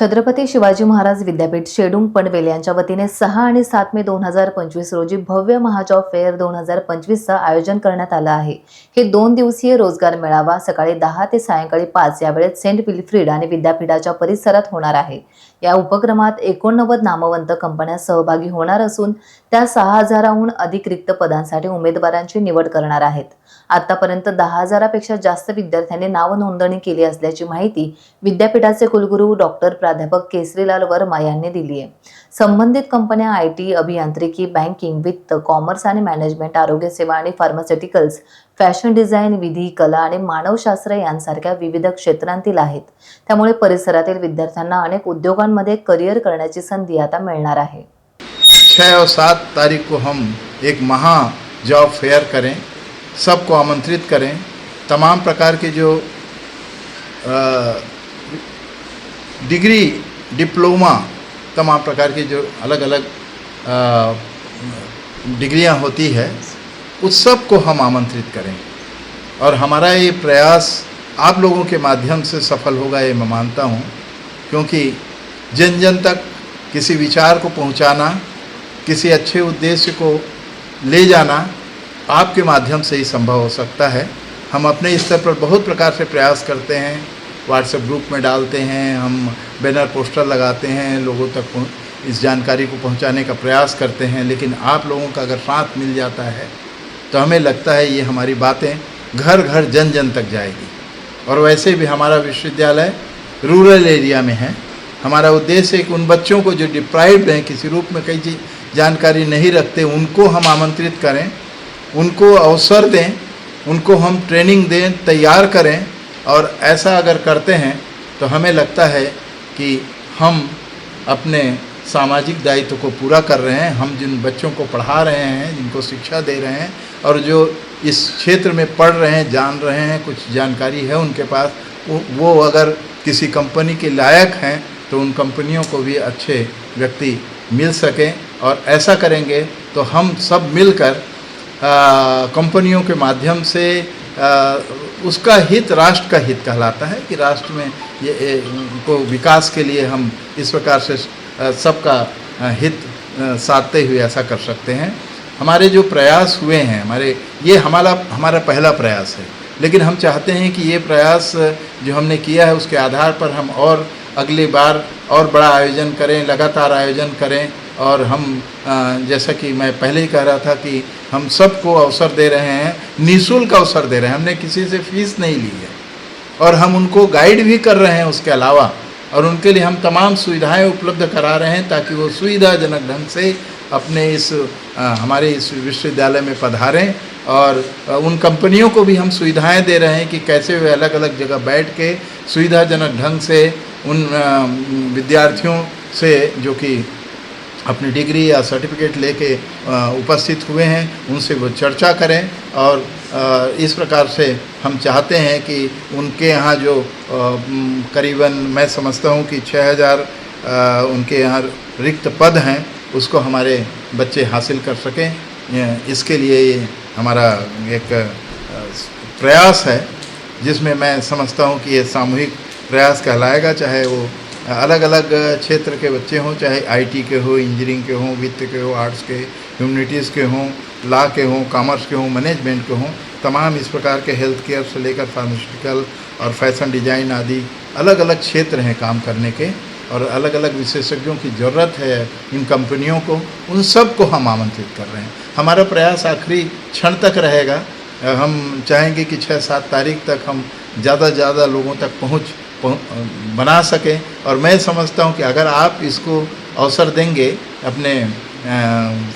छत्रपती शिवाजी महाराज विद्यापीठ शेडूंग पनवेल यांच्या वतीने 6 आणि 7 मे 2025 रोजी भव्य महाजॉब फेअर 2025चं आयोजन करण्यात आलं आहे। हे 2 दिवसीय रोजगार मेळावा सकाळी 10 ते सायंकाळी 5 या वेळेत सेंट विल्फ्रिड आणि विद्यापीठाच्या परिसरात होणार आहे। या उपक्रमात 89 नामवंत कंपन्या सहभागी होणार असून त्या 6000हून अधिक रिक्त पदांसाठी उमेदवारांची निवड करणार आहेत। आतापर्यंत 10,000 पेक्षा जास्त विद्यार्थ्यांनी नाव नोंदणी केली असल्याची माहिती विद्यापीठाचे कुलगुरू डॉक्टर प्राध्यापक केसरीलाल वर्मा यांनी दिली आहे। संबंधित कंपन्या आयटी, अभियांत्रिकी, बँकिंग, वित्त, कॉमर्स आणि मॅनेजमेंट, आरोग्य सेवा आणि फार्मास्युटिकल्स, फॅशन डिझाईन, विधी, कला आणि मानवशास्त्र यांसारख्या विविध क्षेत्रांतील आहेत। त्यामुळे परिसरातील विद्यार्थ्यांना अनेक उद्योगांमध्ये करिअर करण्याची संधी आता मिळणार आहे। 6 और 7 तारीख को हम एक महा जॉब फेयर करें, सबको आमंत्रित करें। तमाम प्रकार के जो डिग्री, डिप्लोमा, तमाम प्रकार की जो अलग अलग डिग्रियां होती है उस सब को हम आमंत्रित करें। और हमारा ये प्रयास आप लोगों के माध्यम से सफल होगा ये मैं मानता हूँ, क्योंकि जन जन तक किसी विचार को पहुँचाना, किसी अच्छे उद्देश्य को ले जाना आपके माध्यम से ही संभव हो सकता है। हम अपने स्तर पर बहुत प्रकार से प्रयास करते हैं, व्हाट्सएप ग्रुप में डालते हैं, हम बैनर पोस्टर लगाते हैं, लोगों तक इस जानकारी को पहुंचाने का प्रयास करते हैं। लेकिन आप लोगों का अगर साथ मिल जाता है तो हमें लगता है ये हमारी बातें घर घर जन जन तक जाएगी। और वैसे भी हमारा विश्वविद्यालय रूरल एरिया में है। हमारा उद्देश्य है कि उन बच्चों को जो डिप्राइव्ड हैं, किसी रूप में कई चीज़ जानकारी नहीं रखते, उनको हम आमंत्रित करें, उनको अवसर दें, उनको हम ट्रेनिंग दें, तैयार करें। और ऐसा अगर करते हैं तो हमें लगता है कि हम अपने सामाजिक दायित्व को पूरा कर रहे हैं। हम जिन बच्चों को पढ़ा रहे हैं, जिनको शिक्षा दे रहे हैं और जो इस क्षेत्र में पढ़ रहे हैं, जान रहे हैं, कुछ जानकारी है उनके पास, वो अगर किसी कंपनी के लायक हैं तो उन कंपनियों को भी अच्छे व्यक्ति मिल सकें। और ऐसा करेंगे तो हम सब मिलकर कंपनियों के माध्यम से उसका हित राष्ट्र का हित कहलाता है कि राष्ट्र में ये को विकास के लिए हम इस प्रकार से सबका हित साधते हुए ऐसा कर सकते हैं। हमारे जो प्रयास हुए हैं, हमारा पहला प्रयास है, लेकिन हम चाहते हैं कि ये प्रयास जो हमने किया है उसके आधार पर हम और अगली बार और बड़ा आयोजन करें, लगातार आयोजन करें। और हम जैसा कि मैं पहले ही कह रहा था कि हम सबको अवसर दे रहे हैं, निःशुल्क अवसर दे रहे हैं, हमने किसी से फीस नहीं ली है। और हम उनको गाइड भी कर रहे हैं उसके अलावा, और उनके लिए हम तमाम सुविधाएं उपलब्ध करा रहे हैं ताकि वो सुविधाजनक ढंग से अपने हमारे इस विश्वविद्यालय में पधारें। और उन कंपनियों को भी हम सुविधाएं दे रहे हैं कि कैसे वे अलग अलग जगह बैठ के सुविधाजनक ढंग से उन विद्यार्थियों से जो कि अपनी डिग्री या सर्टिफिकेट लेके उपस्थित हुए हैं उनसे वो चर्चा करें। और इस प्रकार से हम चाहते हैं कि उनके यहाँ जो करीबन मैं समझता हूँ कि 6000 उनके यहाँ रिक्त पद हैं उसको हमारे बच्चे हासिल कर सकें। इसके लिए ये हमारा एक प्रयास है, जिसमें मैं समझता हूँ कि ये सामूहिक प्रयास कहलाएगा, चाहे वो अलग अलग क्षेत्र के बच्चे हों, चाहे आईटी के हो, इंजीनियरिंग के हों, वित्त के हो, आर्ट्स के, ह्यूमैनिटीज़ के हों, लॉ के हों, कॉमर्स के हों, मैनेजमेंट के हों, तमाम इस प्रकार के हेल्थ केयर से लेकर फार्मास्यूटिकल और फैशन डिज़ाइन आदि अलग अलग क्षेत्र हैं काम करने के। और अलग अलग विशेषज्ञों की ज़रूरत है इन कंपनियों को, उन सब को हम आमंत्रित कर रहे हैं। हमारा प्रयास आखिरी क्षण तक रहेगा। हम चाहेंगे कि 6-7 तारीख तक हम ज़्यादा से ज़्यादा लोगों तक पहुँच बना सकें। और मैं समझता हूं कि अगर आप इसको अवसर देंगे अपने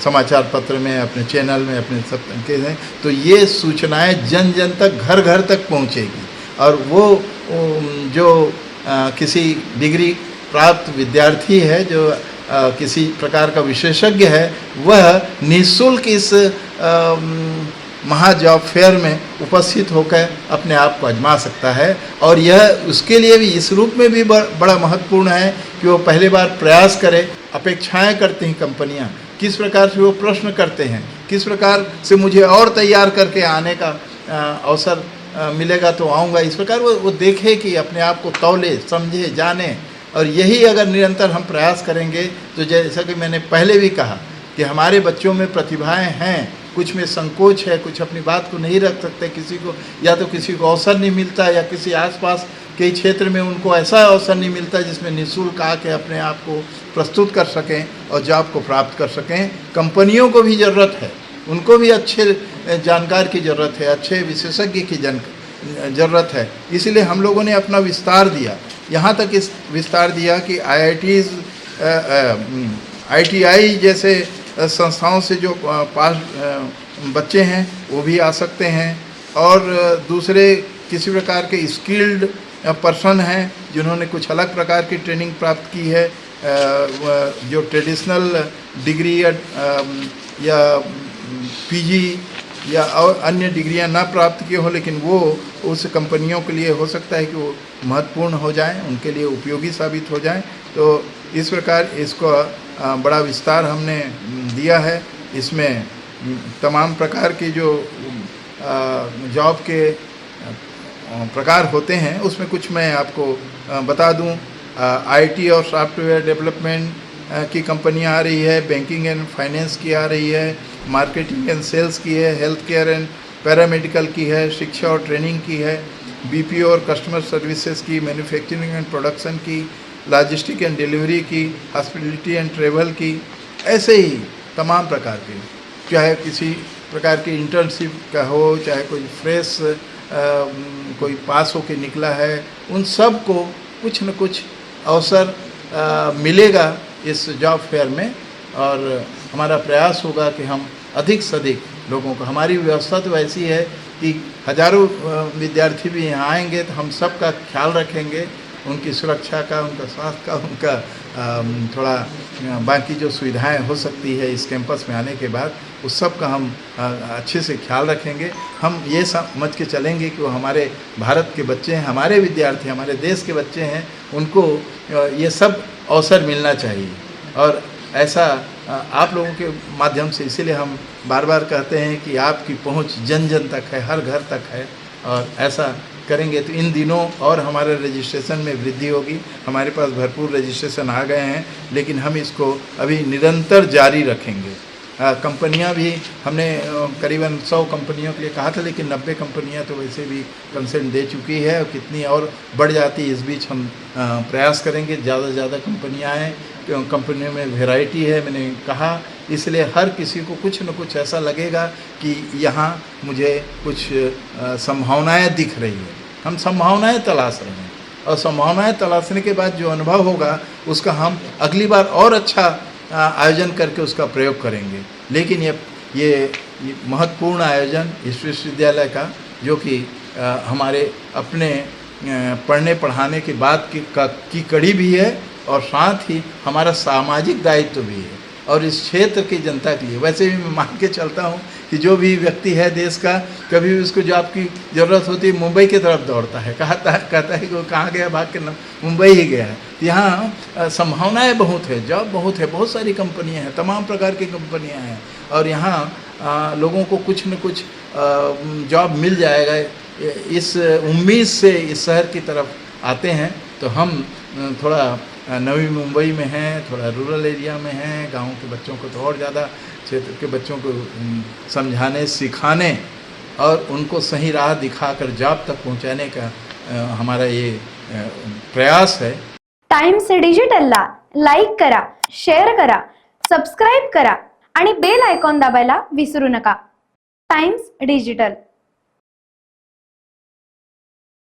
समाचार पत्र में, अपने चैनल में, अपने सब के में, तो ये सूचनाएं जन जन तक, घर घर तक पहुंचेगी। और वो जो किसी डिग्री प्राप्त विद्यार्थी है, जो किसी प्रकार का विशेषज्ञ है, वह निःशुल्क इस महाजॉब फेयर में उपस्थित होकर अपने आप को आजमा सकता है। और यह उसके लिए भी इस रूप में भी बड़ा महत्वपूर्ण है कि वो पहली बार प्रयास करे। अपेक्षाएं करती हैं कंपनियां, किस प्रकार से वो प्रश्न करते हैं, किस प्रकार से मुझे और तैयार करके आने का अवसर मिलेगा तो आऊँगा। इस प्रकार वो देखे कि अपने आप को तौले, समझे, जाने और यही अगर निरंतर हम प्रयास करेंगे तो जैसा कि मैंने पहले भी कहा कि हमारे बच्चों में प्रतिभाएं हैं, कुछ में संकोच है, कुछ अपनी बात को नहीं रख सकते, किसी को या तो किसी को अवसर नहीं मिलता या किसी आसपास के क्षेत्र में उनको ऐसा अवसर नहीं मिलता जिसमें निःशुल्क आके अपने आप को प्रस्तुत कर सकें और जॉब को प्राप्त कर सकें। कंपनियों को भी ज़रूरत है, उनको भी अच्छे जानकार की ज़रूरत है, अच्छे विशेषज्ञ की ज़रूरत है। इसलिए हम लोगों ने अपना विस्तार दिया, यहाँ तक इस विस्तार दिया कि IITs ITI जैसे संस्थाओं से जो पास बच्चे हैं वो भी आ सकते हैं, और दूसरे किसी प्रकार के स्किल्ड पर्सन हैं जिन्होंने कुछ अलग प्रकार की ट्रेनिंग प्राप्त की है, जो ट्रेडिशनल डिग्री या PG या और अन्य डिग्रियां ना प्राप्त किए हो, लेकिन वो उस कंपनियों के लिए हो सकता है कि वो महत्वपूर्ण हो जाएं, उनके लिए उपयोगी साबित हो जाएं। तो इस प्रकार इसको बड़ा विस्तार हमने दिया है। इसमें तमाम प्रकार की जो जॉब के प्रकार होते हैं उसमें कुछ मैं आपको बता दूं। IT और सॉफ्टवेयर डेवलपमेंट की कंपनियां आ रही है, बैंकिंग एंड फाइनेंस की आ रही है, मार्केटिंग एंड सेल्स की है, हेल्थ केयर एंड पैरामेडिकल की है, शिक्षा और ट्रेनिंग की है, BPO और कस्टमर सर्विसेज की, मैन्युफैक्चरिंग एंड प्रोडक्शन की, लॉजिस्टिक एंड डिलीवरी की, हॉस्पिटलिटी एंड ट्रेवल की, ऐसे ही तमाम प्रकार की, चाहे किसी प्रकार की इंटर्नशिप का हो, चाहे कोई फ्रेश कोई पास होके निकला है, उन सब को कुछ न कुछ अवसर मिलेगा इस जॉब फेयर में। और हमारा प्रयास होगा कि हम अधिक से अधिक लोगों को, हमारी व्यवस्था तो ऐसी है कि हज़ारों विद्यार्थी भी यहाँ आएंगे तो हम सब का ख्याल रखेंगे, उनकी सुरक्षा का, उनका स्वास्थ्य का, उनका थोड़ा बाकी जो सुविधाएं हो सकती है इस कैंपस में आने के बाद, उस सब का हम अच्छे से ख्याल रखेंगे। हम ये समझ के चलेंगे कि वो हमारे भारत के बच्चे हैं, हमारे विद्यार्थी, हमारे देश के बच्चे हैं, उनको ये सब अवसर मिलना चाहिए। और ऐसा आप लोगों के माध्यम से, इसीलिए हम बार बार कहते हैं कि आपकी पहुंच जन जन तक है, हर घर तक है, और ऐसा करेंगे तो इन दिनों और हमारे रजिस्ट्रेशन में वृद्धि होगी। हमारे पास भरपूर रजिस्ट्रेशन आ गए हैं, लेकिन हम इसको अभी निरंतर जारी रखेंगे। कंपनियां भी हमने करीबन 100 कंपनियों के लिए कहा था, लेकिन 90 कंपनियां तो वैसे भी कंसेंट दे चुकी है, और कितनी और बढ़ जाती है इस बीच हम प्रयास करेंगे ज़्यादा से ज़्यादा कंपनियां आएँ। कंपनियों में वैरायटी है, मैंने कहा, इसलिए हर किसी को कुछ न कुछ ऐसा लगेगा कि यहाँ मुझे कुछ संभावनाएं दिख रही है। हम संभावनाएं तलाश रहे हैं, और संभावनाएं तलाशने के बाद जो अनुभव होगा उसका हम अगली बार और अच्छा आयोजन करके उसका प्रयोग करेंगे। लेकिन ये महत्वपूर्ण आयोजन इस विश्वविद्यालय का, जो कि हमारे अपने पढ़ने पढ़ाने के बाद की कड़ी भी है, और साथ ही हमारा सामाजिक दायित्व भी है, और इस क्षेत्र की जनता के लिए। वैसे भी मैं मान के चलता हूँ कि जो भी व्यक्ति है देश का, कभी भी उसको जॉब की ज़रूरत होती है मुंबई की तरफ दौड़ता है, कहता है कि वो कहाँ गया, भाग के मुंबई ही गया है। यहाँ संभावनाएं बहुत है, जॉब बहुत है, बहुत सारी कंपनियाँ हैं, तमाम प्रकार की कंपनियाँ हैं, और यहाँ लोगों को कुछ न कुछ जॉब मिल जाएगा, इस उम्मीद से इस शहर की तरफ आते हैं। तो हम थोड़ा नवी मुंबई में हैं, थोड़ा रूरल एरिया में हैं, गाँव के बच्चों को तो और ज़्यादा, क्षेत्र के बच्चों को समझाने, सिखाने और उनको सही राह दिखाकर जॉब तक पहुंचाने का हमारा ये प्रयास है। टाइम्स डिजिटलला लाईक करा, शेअर करा, सबस्क्राईब करा आणि बेल आयकॉन दाबायला विसरू नका। Times digital.